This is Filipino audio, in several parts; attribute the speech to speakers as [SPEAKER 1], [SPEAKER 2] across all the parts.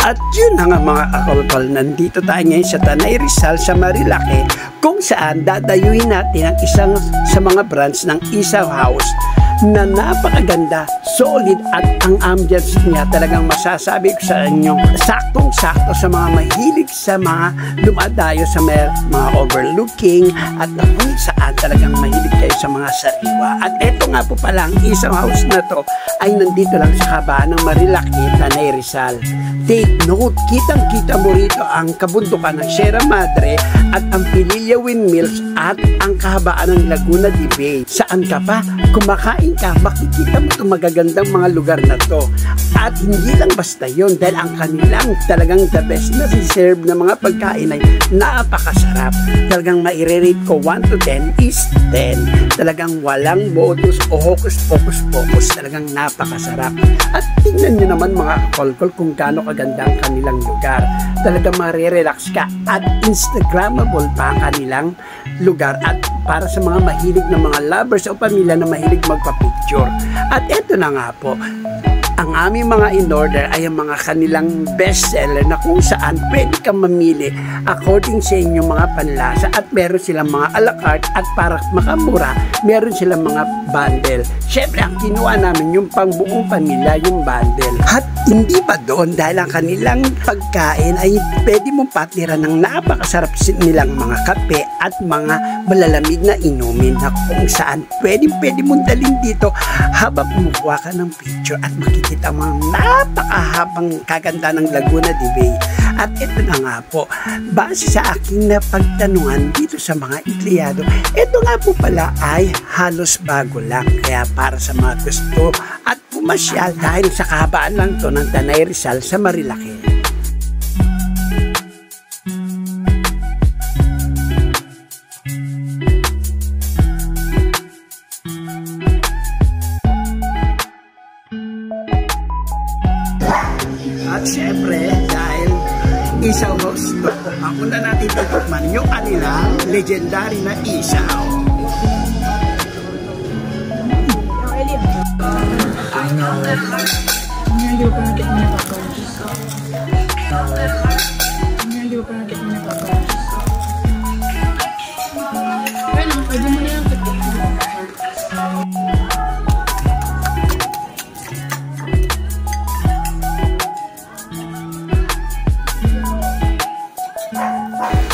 [SPEAKER 1] At yun na nga mga kakolkol, nandito tayo ngayon sa Tanay Rizal sa Marilake, kung saan dadayuhin natin ang isang sa mga branch ng Isaw House na napakaganda, solid, at ang ambience niya talagang masasabi ko sa inyo, saktong-sakto sa mga mahilig sa mga dumadayo sa mga overlooking at kung saan talagang mahilig kayo sa mga sariwa. At eto nga po pala, ang Isaw House na to ay nandito lang sa kabaan ng Marilake, Tanay Rizal. Take note, kitang-kita mo rito ang kabundukan ng Sierra Madre at ang Pililla Windmills at ang kahabaan ng Laguna de Bay. Saan ka pa? Kumakain ka, makikita mo itong magagandang mga lugar na to. At hindi lang basta yun, dahil ang kanilang talagang the best na siserve na mga pagkain ay napakasarap. Talagang maire-rate ko 1 to 10 is 10. Talagang walang modus o hocus-pocus-pocus. Talagang napakasarap. At tingnan nyo naman mga kakolkol kung gaano kaganda ang kanilang lugar. Talagang marirelax ka at Instagrammable pa ang kanilang lugar at para sa mga mahilig na mga lovers o pamilya na mahilig magpa-picture. At eto na nga po, ang aming mga in-order ay ang mga kanilang bestseller na kung saan pwede kang mamili according sa inyong mga panlasa at meron silang mga a la carte at para makamura, meron silang mga bundle. Siyempre, ang kinuha namin yung pang buong pamilya, yung bundle. At hindi pa doon dahil ang kanilang pagkain ay pwede mong patiran ng napakasarap nilang mga kape at mga malalamig na inumin na kung saan pwede mong dalhin dito habang kumukuha ka ng picture at makikita mo ang napakahabang kaganda ng Laguna de Bay. At ito na nga po, base sa aking napagtanungan dito sa mga empleyado, ito nga po pala ay halos bago lang. Kaya para sa mga gusto at pumasyal dahil sa kahabaan lang to ng Tanay Rizal sa Marilake. At syempre, dahil Isaw House to, ang una natin tutukman yung kanilang legendary na isaw.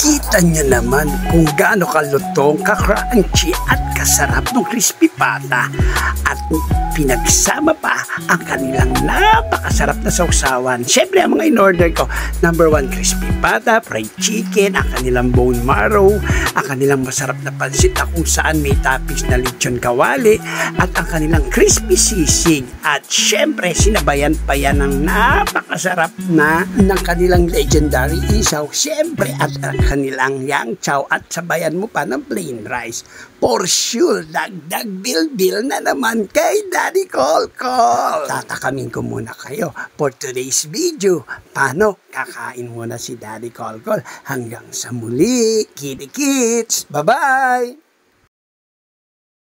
[SPEAKER 1] Kita nyo naman kung gaano kalutong, ka-crunchy at kasarap ng crispy pata at pinagsama pa ang kanilang napakasarap na sausawan. Siyempre ang mga in-order ko, number 1 crispy pata, fried chicken, ang kanilang bone marrow, ang kanilang masarap na pansit na kung saan may toppings na lechon kawali at ang kanilang crispy sisig. At siyempre sinabayan pa yan ng napakasarap na ng kanilang legendary isaw. Siyempre at ang kanilang yang chow at sabayan mo pa ng plain rice. For sure, dagdag bilbil na naman kay Daddy Kolkol. Tatakamin ko muna kayo for today's video. Paano kakain muna si Daddy Kolkol? Hanggang sa muli, Kitty Kids. Bye-bye!